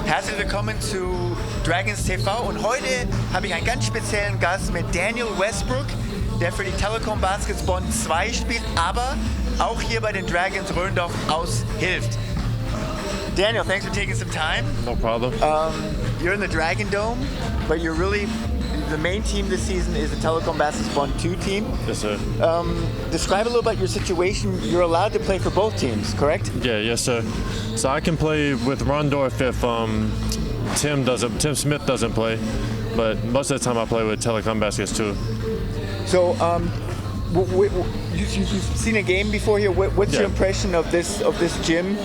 Herzlich willkommen zu Dragons TV und heute habe ich einen ganz speziellen Gast mit Daniel Westbrook, der für die Telekom Baskets Bonn 2 spielt, aber auch hier bei den Dragons Rhöndorf aushilft. Daniel, thanks for taking some time. No problem. You're in the Dragon Dome, but you're really the main team this season is the Telekom Baskets Bonn 2 team. Yes, sir. Describe a little about your situation. You're allowed to play for both teams, correct? Yeah, yes, sir. So I can play with Rhöndorf if Tim Smith doesn't play, but most of the time I play with Telekom Baskets too. So, you've seen a game before here. What's your impression of this gym?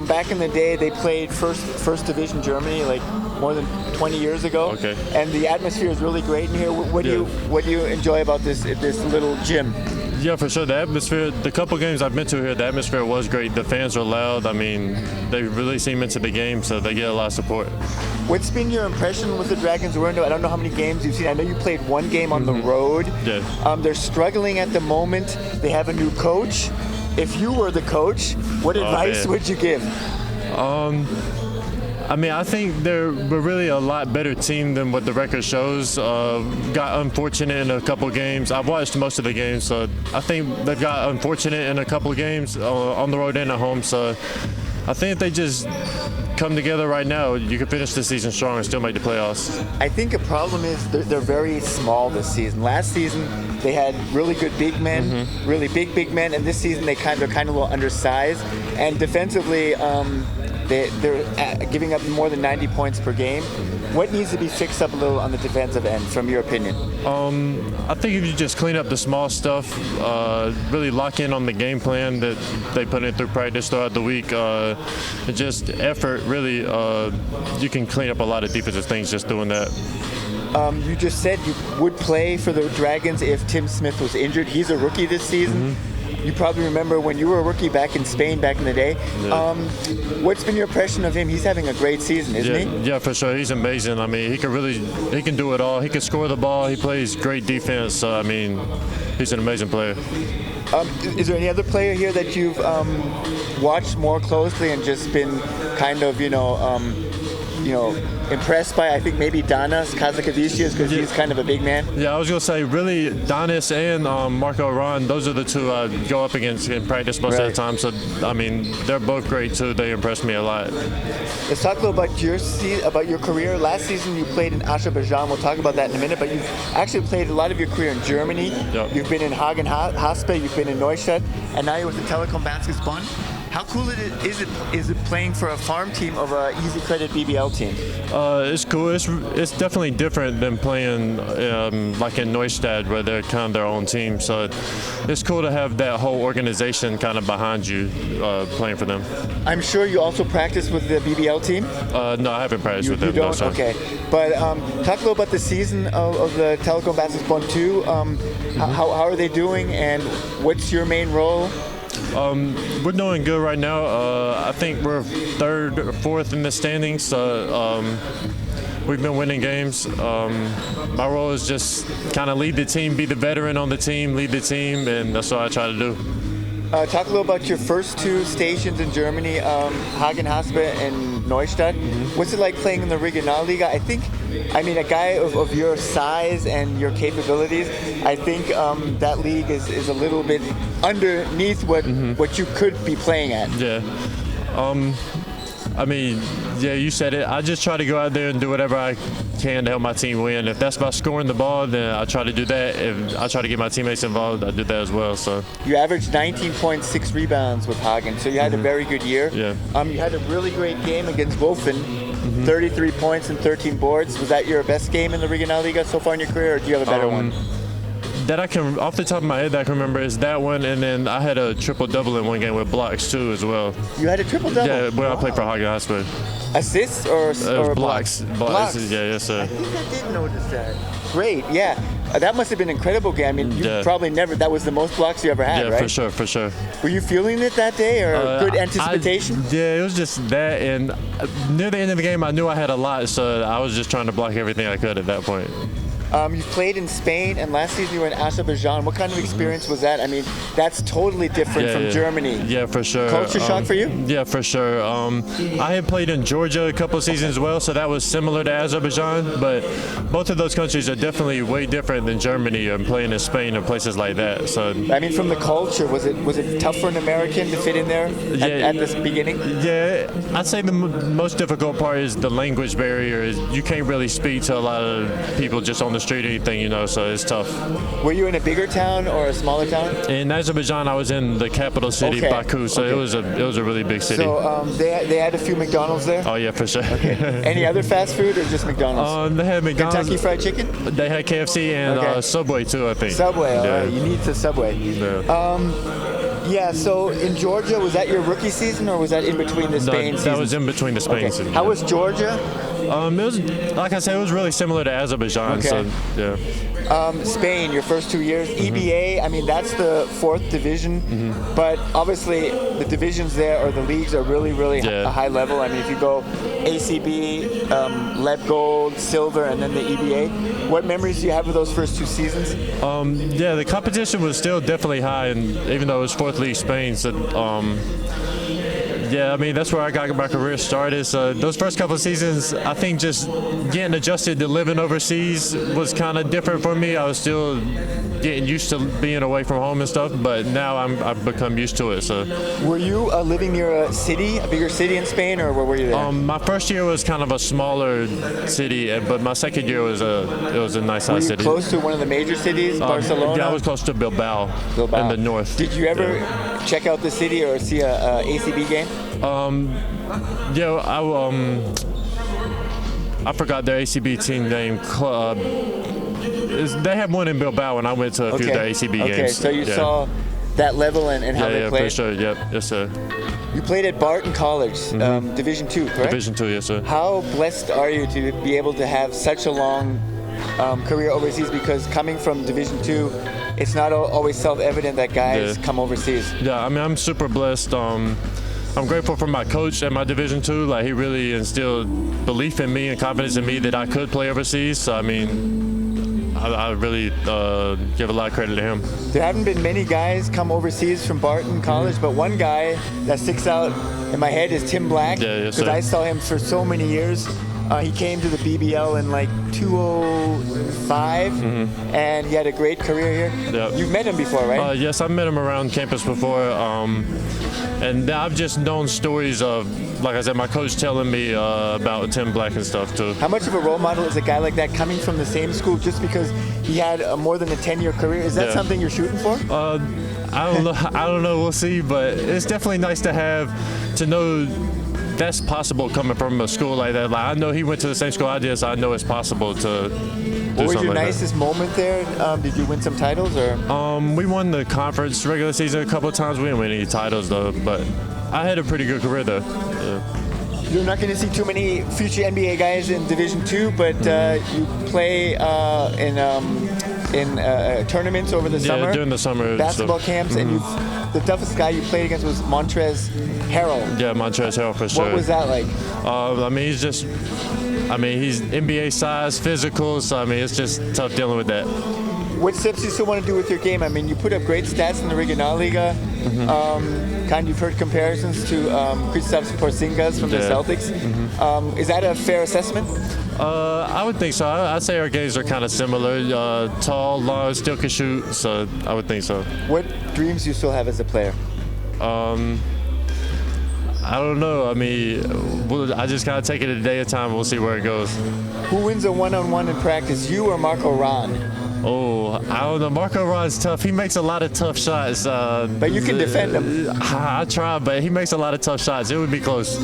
Back in the day, they played first division Germany, like more than 20 years ago. Okay. And the atmosphere is really great in here. What do you enjoy about this little gym? Yeah, for sure. The atmosphere, the couple games I've been to here, the atmosphere was great. The fans are loud. I mean, they really seem into the game, so they get a lot of support. What's been your impression with the Dragons? I don't know how many games you've seen. I know you played one game on the road. Yeah. They're struggling at the moment. They have a new coach. If you were the coach, what advice would you give? I mean, I think we're really a lot better team than what the record shows. Got unfortunate in a couple games. I've watched most of the games, so I think they've got unfortunate in a couple games on the road and at home. So I think if they just come together right now, you can finish the season strong and still make the playoffs. I think a problem is they're very small this season. Last season they had really good big men, really big men, and this season they're kind of a little undersized. And defensively, they're giving up more than 90 points per game. What needs to be fixed up a little on the defensive end, from your opinion? I think if you just clean up the small stuff, really lock in on the game plan that they put in through practice throughout the week, and just effort, really, you can clean up a lot of defensive things just doing that. You just said you would play for the Dragons if Tim Smith was injured. He's a rookie this season. You probably remember when you were a rookie back in Spain back in the day. Yeah. What's been your impression of him? He's having a great season, isn't he? Yeah, for sure. He's amazing. I mean, he can do it all. He can score the ball. He plays great defense. So, I mean, he's an amazing player. Is there any other player here that you've watched more closely and just been kind of, impressed by? I think maybe Danas Kazakavicius, because he's kind of a big man. Yeah, I was going to say, really, Danis and Marco Ron, those are the two I go up against in practice most of the time. So, I mean, they're both great, too. They impressed me a lot. Let's talk a little about your career. Last season you played in Azerbaijan. We'll talk about that in a minute. But you've actually played a lot of your career in Germany. Yep. You've been in Hagen Haspe, you've been in Neustadt, and now you're with the Telekom Baskets Bonn. How cool is it playing for a farm team of an easy credit BBL team? It's cool. It's definitely different than playing like in Neustadt, where they're kind of their own team. So it's cool to have that whole organization kind of behind you playing for them. I'm sure you also practice with the BBL team? No, I haven't practiced with them. You don't? No, okay. But talk a little about the season of the Telekom Baskets Bonn 2. How are they doing, and what's your main role? We're doing good right now. I think we're third or fourth in the standings. So we've been winning games. My role is just kind of lead the team, be the veteran on the team, lead the team, and that's what I try to do. Talk a little about your first two stations in Germany, Hagen Haspe and Neustadt. What's it like playing in the Regionalliga? I mean, a guy of your size and your capabilities, I think that league is a little bit underneath what you could be playing at. Yeah. I mean, yeah, you said it. I just try to go out there and do whatever I can to help my team win. If that's by scoring the ball, then I try to do that. If I try to get my teammates involved, I do that as well. So you averaged 19.6 rebounds with Hagen, so you had a very good year. Yeah. You had a really great game against Wolfen, 33 points and 13 boards. Was that your best game in the Regionalliga so far in your career, or do you have a better one? That I can, off the top of my head, that I can remember is that one, and then I had a triple-double in one game with blocks too as well. You had a triple-double? Yeah, when I played for Hagen Haspe. Assists or blocks? Blocks. Yeah, yes, sir. I think I did notice that. Great, yeah. That must have been an incredible game. I mean, you probably never, that was the most blocks you ever had, right? Yeah, for sure. Were you feeling it that day, or good anticipation? Yeah, it was just that, and near the end of the game, I knew I had a lot, so I was just trying to block everything I could at that point. You played in Spain, and last season you were in Azerbaijan. What kind of experience was that? I mean, that's totally different from Germany. Yeah, for sure. Culture shock for you? Yeah, for sure. I had played in Georgia a couple of seasons as well, so that was similar to Azerbaijan, but both of those countries are definitely way different than Germany and playing in Spain and places like that. So I mean, from the culture, was it tough for an American to fit in there at this beginning? Yeah, I'd say the most difficult part is the language barrier. You can't really speak to a lot of people just on the street or anything, you know, so it's tough. Were you in a bigger town or a smaller town? In Azerbaijan, I was in the capital city, Baku, so it was a really big city. So they had a few McDonald's there? Oh, yeah, for sure. Okay. Any other fast food or just McDonald's? They had McDonald's. Kentucky Fried Chicken? They had KFC and Subway, too, I think. Subway, all right. You need the Subway. Yeah, so in Georgia, was that your rookie season or was that in between the Spain season? That was in between the Spain season. How was Georgia? It was, like I said, it was really similar to Azerbaijan. So, yeah. Spain, your first 2 years. EBA, I mean, that's the fourth division, but obviously the divisions there or the leagues are really, really a high level. I mean, if you go ACB, lead gold, silver, and then the EBA, what memories do you have of those first 2 seasons? Yeah, the competition was still definitely high, and even though it was fourth league Spain, so yeah, I mean, that's where I got my career started. So those first couple of seasons, I think just getting adjusted to living overseas was kind of different for me. I was still getting used to being away from home and stuff, but now I've become used to it. So, were you living near a bigger city in Spain, or where were you there? My first year was kind of a smaller city, but my second year was a nice size city. Were you close to one of the major cities, Barcelona? Yeah, I was close to Bilbao in the north. Did you ever check out the city or see a ACB game? I forgot their ACB team name. They had one in Bilbao, and I went to a few of their ACB games. Okay, so you saw that level and how they played? Yeah, for sure. Yep, yes, sir. You played at Barton College, Division II, correct? Division II, yes, sir. How blessed are you to be able to have such a long career overseas? Because coming from Division II, it's not always self-evident that guys come overseas. Yeah, I mean, I'm super blessed. I'm grateful for my coach at my Division II. Like, he really instilled belief in me and confidence in me that I could play overseas. So, I mean, I really give a lot of credit to him. There haven't been many guys come overseas from Barton College, but one guy that sticks out in my head is Tim Black. Because I saw him for so many years. He came to the BBL in like 2005, and he had a great career here. Yep. You've met him before, right? Yes, I've met him around campus before. And I've just known stories of, like I said, my coach telling me about Tim Black and stuff too. How much of a role model is a guy like that coming from the same school just because he had more than a 10-year career? Is that something you're shooting for? I don't know. I don't know. We'll see. But it's definitely nice to know that's possible coming from a school like that. Like, I know he went to the same school I did, so I know it's possible to do What was your like nicest moment there? Did you win some titles, or? We won the conference regular season a couple of times. We didn't win any titles though, but I had a pretty good career though. You're not going to see too many future NBA guys in Division II, but you play in tournaments over the summer. Yeah, during the summer. Basketball camps, and the toughest guy you played against was Montrezl Harrell. Yeah, Montrezl Harrell for sure. What was that like? I mean, he's NBA size, physical, so I mean, it's just tough dealing with that. What steps do you still want to do with your game? I mean, you put up great stats in the Regionalliga. You've heard comparisons to Kristaps Porzingis from the Celtics. Is that a fair assessment? I would think so. I'd say our games are kind of similar. Tall, long, still can shoot, so I would think so. What dreams do you still have as a player? I don't know. I mean, I just kind of take it a day at a time. We'll see where it goes. Who wins a one-on-one in practice, you or Marco Ron? Oh, I don't know. Marco Ron's tough. He makes a lot of tough shots. But you can defend him. I try, but he makes a lot of tough shots. It would be close.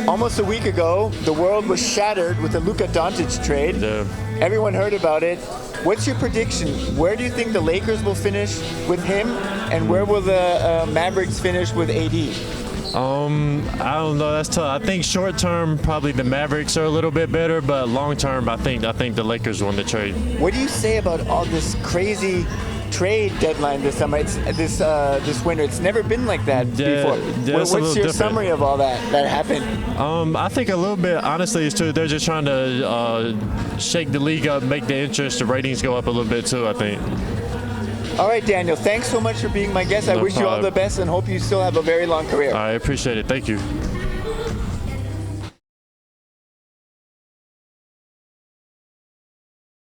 Almost a week ago, the world was shattered with the Luka Doncic trade. Yeah. Everyone heard about it. What's your prediction? Where do you think the Lakers will finish with him, and where will the Mavericks finish with AD? I don't know. That's tough. I think short term, probably the Mavericks are a little bit better, but long term, I think the Lakers won the trade. What do you say about all this crazy trade deadline this summer. It's this winter. It's never been like that before. It's What's your summary of all that happened? I think a little bit, honestly, is too. They're just trying to shake the league up, make the interest, the ratings go up a little bit too, I think. All right, Daniel, thanks so much for being my guest. I wish you all the best and hope you still have a very long career. I appreciate it. Thank you.